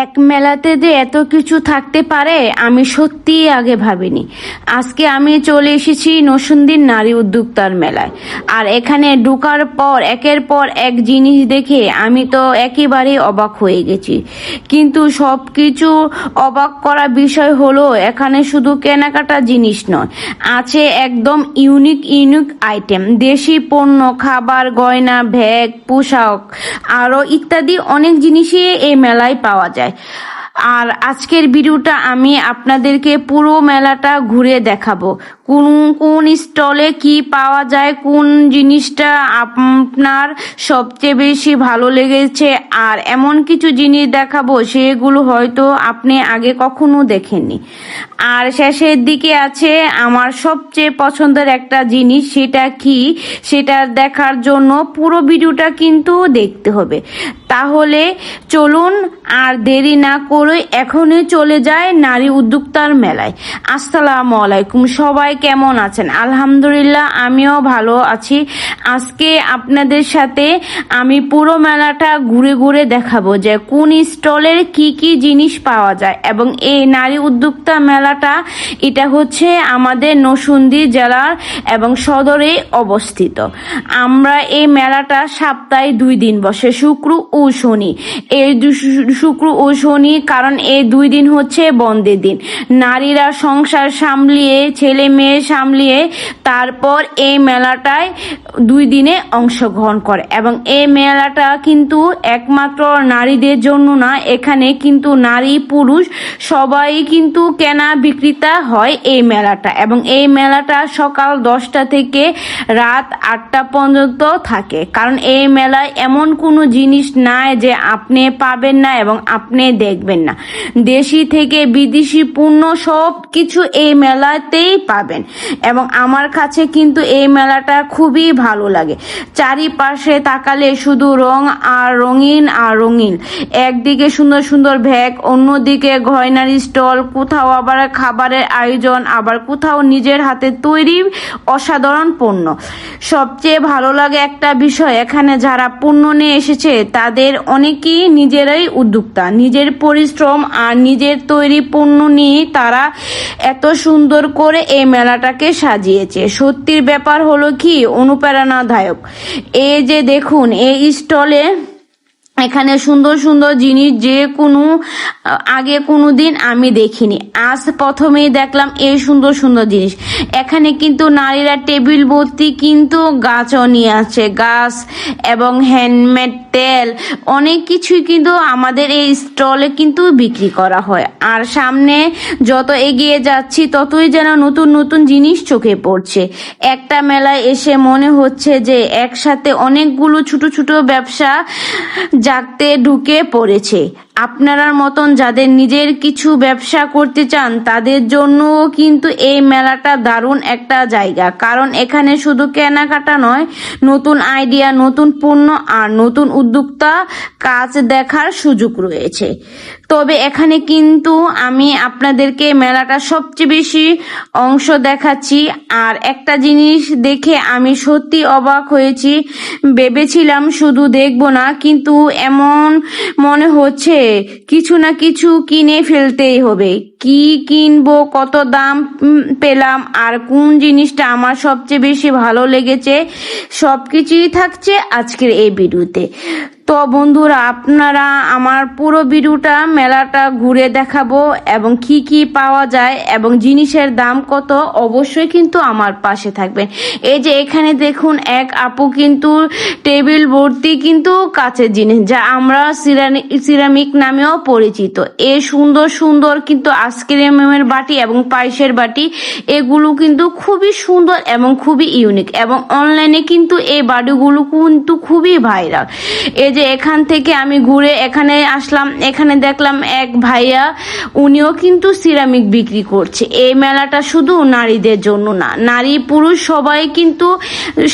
এক মেলাতে যে এত কিছু থাকতে পারে আমি সত্যিই আগে ভাবিনি। আজকে আমি চলে এসেছি নরসিংদীর নারী উদ্যোক্তার মেলায়। আর এখানে ঢোকার পর একের পর এক জিনিস দেখে আমি তো একেবারেই অবাক হয়ে গেছি। কিন্তু সব কিছু অবাক করা বিষয় হলো এখানে শুধু কেনাকাটা জিনিস নয়, আছে একদম ইউনিক আইটেম, দেশি পণ্য, খাবার, গয়না, ব্যাগ, পোশাক আরো ইত্যাদি অনেক জিনিসই এই মেলায় পাওয়া যায়। আর আজকের ভিডিওটা আমি আপনাদেরকে পুরো মেলাটা ঘুরে দেখাবো, কোন কোন স্টলে কি পাওয়া যায়, কোন জিনিসটা আপনার সবচেয়ে বেশি ভালো লেগেছে, আর এমন কিছু জিনিস দেখাবো সেগুলো হয়তো আপনি আগে কখনো দেখেননি। আর শেষের দিকে আছে আমার সবচেয়ে পছন্দের একটা জিনিস, সেটা কি সেটা দেখার জন্য পুরো ভিডিওটা কিন্তু দেখতে হবে। তাহলে চলুন আর দেরি না করে এখনই চলে যায় নারী উদ্যোক্তার মেলায়। আসসালামু আলাইকুম, সবাই কেমন আছেন? আলহামদুলিল্লাহ, আমিও ভালো আছি। আজকে আপনাদের সাথে আমি পুরো মেলাটা ঘুরে ঘুরে দেখাবো যে কোন স্টলের কি কি জিনিস পাওয়া যায়। এবং এই নারী উদ্যোক্তা মেলাটা এটা হচ্ছে আমাদের নরসিংদী জেলার এবং সদরে অবস্থিত। আমরা এই মেলাটা সপ্তাহে 2 দিন বসে, শুক্র ও শনি। এই শুক্র ও শনি, কারণ এই 2 দিন হচ্ছে বন্ধের দিন। নারীরা সংসার সামলিয়ে, ছেলে মেয়ে সামলিয়ে তারপর এই মেলাটায় 2 দিনে অংশগ্রহণ করে। এবং এই মেলাটা কিন্তু একমাত্র নারীদের জন্য না, এখানে কিন্তু নারী পুরুষ সবাই কিন্তু কেনা বিক্রেতা হয় এই মেলাটা। এবং এই মেলাটা সকাল 10টা থেকে রাত 8টা পর্যন্ত থাকে, কারণ এই মেলায় এমন কোনো জিনিস নাই যে আপনি পাবেন না এবং আপনি দেখবেন না। দেশি থেকে বিদেশি পণ্য সব কিছু এই মেলাতেই পাবেন। এবং আমার কাছে কিন্তু এই মেলাটা খুবই ভালো লাগে। চারিপাশে তাকালে শুধু রং আর রঙিন আর রঙিন। একদিকে সুন্দর সুন্দর ব্যাগ, অন্যদিকে গয়নার স্টল, কোথাও আবার খাবারের আয়োজন, আবার কোথাও নিজের হাতে তৈরি অসাধারণ পণ্য। সবচেয়ে ভালো লাগে একটা বিষয়, এখানে যারা পণ্য নিয়ে এসেছে তাদের অনেকেই নিজেরাই উদ্যোক্তা, নিজের পরিশ্রম আর নিজের তৈরি পণ্য নিয়ে তারা এত সুন্দর করে এই মেলাটাকে সাজিয়েছে। সত্যির ব্যাপার হলো কি অনুপ্রেরণাদায়ক। এই যে দেখুন এই স্টলে এখানে সুন্দর সুন্দর জিনিস যে আগে কোনো দিন আমি দেখিনি, আজ প্রথমেই দেখলাম এই সুন্দর সুন্দর জিনিস। এখানে কিন্তু নারীরা টেবিল ভর্তি কিন্তু গাছও নিয়ে আছে, গাছ এবং হ্যান্ডমেড তেল, অনেক কিছুই কিন্তু আমাদের এই স্টলে কিন্তু বিক্রি করা হয়। আর সামনে যত এগিয়ে যাচ্ছি ততই যেন নতুন নতুন জিনিস চোখে পড়ছে। একটা মেলায় এসে মনে হচ্ছে যে একসাথে অনেকগুলো ছোট ছোট ব্যবসা জাগতে ঢুকে পড়েছে। আপনার মতন যাদের নিজের কিছু ব্যবসা করতে চান তাদের জন্য কিন্তু এই মেলাটা দারুণ একটা জায়গা, কারণ এখানে শুধু কেনাকাটা নয়, নতুন আইডিয়া, নতুন পণ্য আর নতুন উদ্যোক্তা কাজ দেখার সুযোগ রয়েছে। তবে এখানে কিন্তু আমি আপনাদেরকে মেলাটা সবচেয়ে বেশি অংশ দেখাচ্ছি। আর একটা জিনিস দেখে আমি সত্যি অবাক হয়েছি। ভেবেছিলাম শুধু দেখবো না, কিন্তু এমন মনে হচ্ছে কিছু না কিছু কিনে ফেলতেই হবে। কি কিনবো, কত দাম পেলাম, আর কোন জিনিসটা আমার সবচেয়ে বেশি ভালো লেগেছে, সবকিছুই থাকছে আজকের এই ভিডিওতে। তো বন্ধুরা, আপনারা আমার পুরো ভিডিওটা মেলাটা ঘুরে দেখাবো এবং কি কি পাওয়া যায় এবং জিনিসের দাম কত, অবশ্যই কিন্তু আমার পাশে থাকবেন। এই যে এখানে দেখুন এক আপু কিন্তু টেবিল ভর্তি কিন্তু কাচের জিনিস, যা আমরা সিরামিক নামেও পরিচিত। এই সুন্দর সুন্দর কিন্তু আইসক্রিমের বাটি এবং পায়েসের বাটি, এগুলো কিন্তু খুবই সুন্দর এবং খুবই ইউনিক। এবং অনলাইনে কিন্তু এই বাটিগুলো কিন্তু খুবই ভাইরাল। এই যে এখান থেকে আমি ঘুরে এখানে আসলাম, এখানে দেখলাম এক ভাইয়া, উনিও কিন্তু সিরামিক বিক্রি করছে। এই মেলাটা শুধু নারীদের জন্য না, নারী পুরুষ সবাই কিন্তু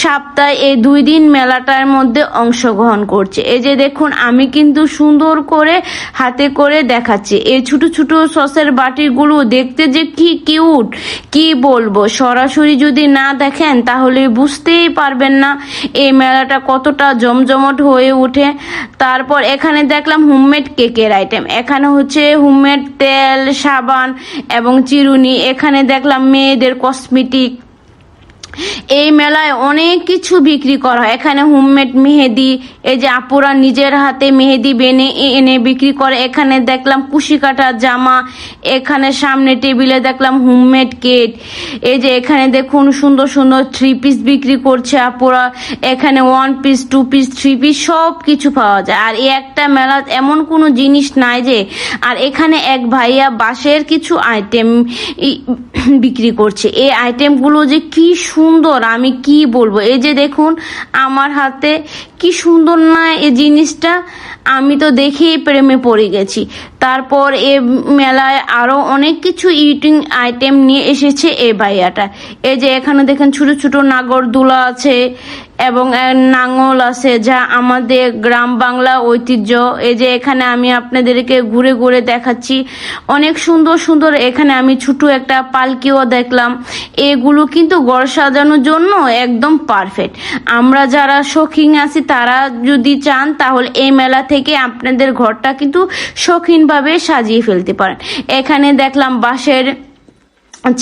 সপ্তাহে এই 2 দিন মেলাটার মধ্যে অংশগ্রহণ করছে। এই যে দেখুন আমি কিন্তু সুন্দর করে হাতে করে দেখাচ্ছি। এই ছোট ছোট সসের বাটিগুলো দেখতে যে কি কিউট, কি বলবো, সরাসরি যদি না দেখেন তাহলে বুঝতেই পারবেন না এই মেলাটা কতটা জমজমট হয়ে ওঠে। তারপর এখানে দেখলাম হোমমেড কেকের আইটেম, এখানে হচ্ছে হোমমেড তেল, সাবান এবং চিরুনি। এখানে দেখলাম মেয়েদের কসমেটিক। এই মেলায় অনেক কিছু বিক্রি করা হয়। এখানে হোমমেড মেহেদি, এই যে আপুরা নিজের হাতে মেহেদি এনে বিক্রি করে। এখানে দেখলাম কুশি কাটার জামা। এখানে সামনে টেবিলে দেখলাম হোমমেড কেক। এই যে এখানে দেখুন সুন্দর সুন্দর 3 পিস বিক্রি করছে আপুরা। এখানে 1 পিস, 2 পিস, 3 পিস সব কিছু পাওয়া যায়। আর এই একটা মেলা এমন কোনো জিনিস নাই যে। আর এখানে এক ভাইয়া বাঁশের কিছু আইটেম বিক্রি করছে। এই আইটেমগুলো যে কি সুন্দর আমি কি বলবো। এই যে দেখুন আমার হাতে, কি সুন্দর না এই জিনিসটা, আমি তো দেখেই প্রেমে পড়ে গেছি। তারপর এ মেলায় আরো অনেক কিছু ইটিং আইটেম নিয়ে এসেছে এই ভাইয়াটা। এই যে এখানে দেখেন ছোট ছোট নাগরদোলা আছে এবং নাঙল আছে, যা আমাদের গ্রাম বাংলা ঐতিহ্য। এই যে এখানে আমি আপনাদেরকে ঘুরে ঘুরে দেখাচ্ছি, অনেক সুন্দর সুন্দর। এখানে আমি ছোট একটা পালকিও দেখলাম। এগুলো কিন্তু ঘর সাজানোর জন্য একদম পারফেক্ট। আমরা যারা শৌখিন আছি তারা যদি চান তাহলে এই মেলা থেকে আপনাদের ঘরটা কিন্তু শৌখিনভাবে সাজিয়ে ফেলতে পারেন। এখানে দেখলাম বাঁশের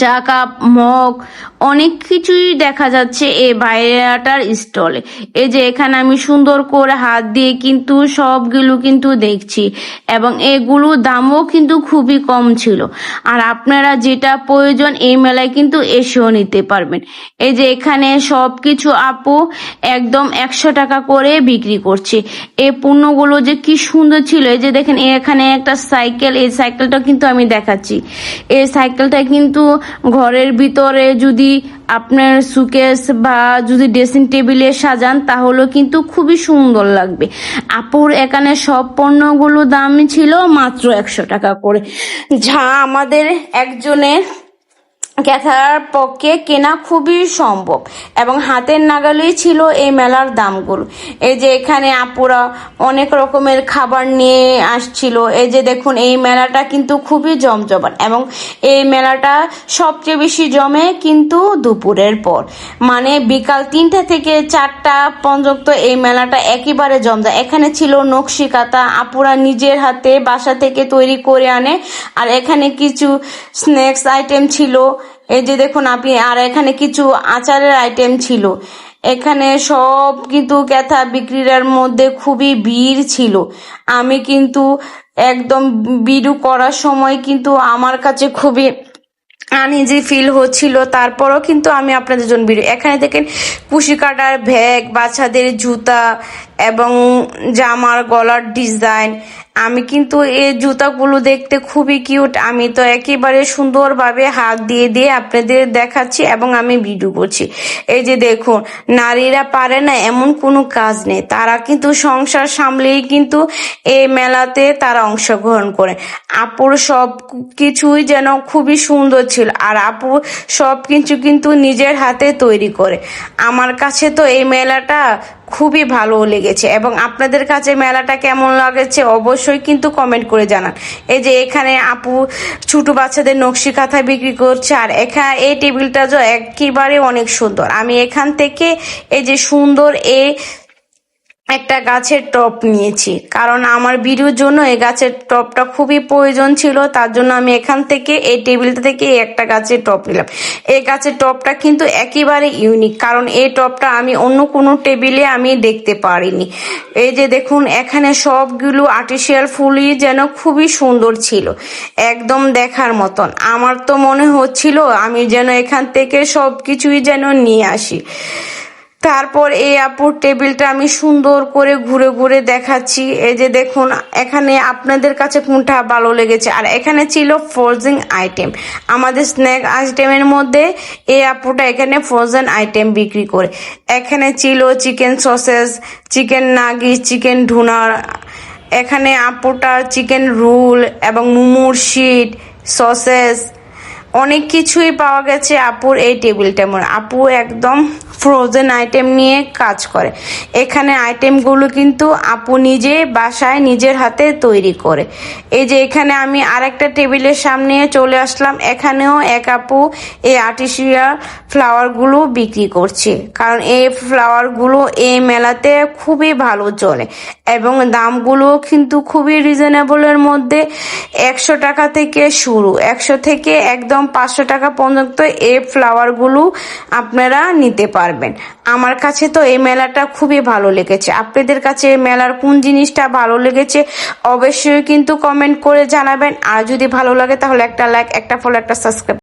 চা কাপ, মগ, অনেক কিছুই দেখা যাচ্ছে এই ভাইয়াটার স্টলে। এই যে এখানে আমি সুন্দর করে হাত দিয়ে কিন্তু সবগুলো কিন্তু দেখছি এবং এগুলো দামও কিন্তু খুবই কম ছিল। আর আপনারা যেটা প্রয়োজন এই মেলায় কিন্তু এসেও নিতে পারবেন। এই যে এখানে সবকিছু আপু একদম 100 টাকা করে বিক্রি করছে। এই পণ্যগুলো যে কি সুন্দর ছিল। এই যে দেখেন এখানে একটা সাইকেল, এই সাইকেলটা কিন্তু আমি দেখাচ্ছি। এই সাইকেলটা কিন্তু ঘরের ভিতরে যদি আপনার সুকেস বা যদি ড্রেসিং টেবিলে সাজান তাহলে কিন্তু খুবই সুন্দর লাগবে। আপুর এখানে সব পণ্যগুলো দামই ছিল মাত্র 100 টাকা করে, যা আমাদের একজনের ক্যাথার পক্ষে কেনা খুবই সম্ভব এবং হাতের নাগালেই ছিল এই মেলার দামগুলো। এই যে এখানে আপুরা অনেক রকমের খাবার নিয়ে আসছিল। এই যে দেখুন এই মেলাটা কিন্তু খুবই জমজমাট এবং এই মেলাটা সবচেয়ে বেশি জমে কিন্তু দুপুরের পর, মানে বিকাল 3টা থেকে 4টা পর্যন্ত এই মেলাটা একেবারে জমজমাট। এখানে ছিল নকশি কাঁথা, আপুরা নিজের হাতে বাসা থেকে তৈরি করে আনে। আর এখানে কিছু স্ন্যাক্স আইটেম ছিল। এই যে দেখুন আপনি, আর এখানে কিছু আচারের আইটেম ছিল। এখানে সব কিন্তু ক্যাথা বিক্রির মধ্যে খুবই ভিড় ছিল। আমি কিন্তু একদম ভিডিও করার সময় কিন্তু আমার কাছে খুবই আনইজি ফিল হচ্ছিল, তারপরও কিন্তু আমি আপনাদের জন্য ভিডিও। এখানে দেখেন কুশি কাটার ব্যাগ, বাচ্চাদের জুতা এবং জামার গলার ডিজাইন। আমি কিন্তু এই জুতাগুলো দেখতে খুবই কিউট। আমি তো একেবারে সুন্দরভাবে হাত দিয়ে দিয়ে আপনাদের দেখাচ্ছি এবং আমি ভিডিও করছি। এই যে দেখুন, নারীরা পারে না এমন কোনো কাজ নেই, তারা কিন্তু সংসার সামলেই কিন্তু এই মেলাতে তারা অংশগ্রহণ করে। আপুর সব কিছুই যেন খুবই সুন্দর ছিল আর আপু সব কিছু কিন্তু নিজের হাতে তৈরি করে। আমার কাছে তো এই মেলাটা খুবই ভালো লেগেছে এবং আপনাদের কাছে মেলাটা কেমন লাগেছে অবশ্যই কিন্তু কমেন্ট করে জানান। এই যে এখানে আপু ছোট বাচ্চাদের নকশি কাঁথা বিক্রি করছে আর এখানে এই টেবিলটা যে একেবারে অনেক সুন্দর। আমি এখান থেকে এই যে সুন্দর একটা গাছের টব নিয়েছি, কারণ আমার ভিডিওর জন্য এই গাছের টবটা খুবই প্রয়োজন ছিল। তার জন্য আমি এখান থেকে এই টেবিলটা থেকে একটা গাছের টব নিলাম। এই গাছের টবটা কিন্তু একেবারে ইউনিক, কারণ এই টবটা আমি অন্য কোনো টেবিলে আমি দেখতে পারিনি। এই যে দেখুন এখানে সবগুলো আর্টিফিশিয়াল ফুলই যেন খুবই সুন্দর ছিল, একদম দেখার মতন। আমার তো মনে হচ্ছিল আমি যেন এখান থেকে সবকিছুই যেন নিয়ে আসি। তারপর এই আপুর টেবিলটা আমি সুন্দর করে ঘুরে ঘুরে দেখাচ্ছি। এই যে দেখুন এখানে আপনাদের কাছে কোনটা ভালো লেগেছে। আর এখানে ছিল ফ্রোজেন আইটেম, আমাদের স্ন্যাক আইটেমের মধ্যে এই আপুটা এখানে ফ্রোজেন আইটেম বিক্রি করে। এখানে ছিল চিকেন সসেস, চিকেন নাগিস, চিকেন ভুনা। এখানে আপুটা চিকেন রোল এবং মোমোর শিট, সসেস, অনেক কিছুই পাওয়া গেছে আপুর এই টেবিলটা। আপু একদম ফ্রোজেন আইটেম নিয়ে কাজ করে। এখানে আইটেমগুলো কিন্তু আপু নিজে বাসায় নিজের হাতে তৈরি করে। এই যে এখানে আমি আরেকটা টেবিলের সামনে চলে আসলাম, এখানেও এক আপু এই আর্টিফিশিয়াল ফ্লাওয়ারগুলো বিক্রি করছে, কারণ এই ফ্লাওয়ারগুলো এই মেলাতে খুবই ভালো চলে এবং দামগুলো কিন্তু খুবই রিজনেবলের মধ্যে। 100 টাকা থেকে শুরু, 100 থেকে একদম 500 টাকা পর্যন্ত এই ফ্লাওয়ারগুলো আপনারা নিতে পারবেন। আমার কাছে তো এই মেলাটা খুবই ভালো লেগেছে। আপনাদের কাছে এই মেলার কোন জিনিসটা ভালো লেগেছে অবশ্যই কিন্তু কমেন্ট করে জানাবেন। আর যদি ভালো লাগে তাহলে একটা লাইক, একটা ফলো, একটা সাবস্ক্রাইব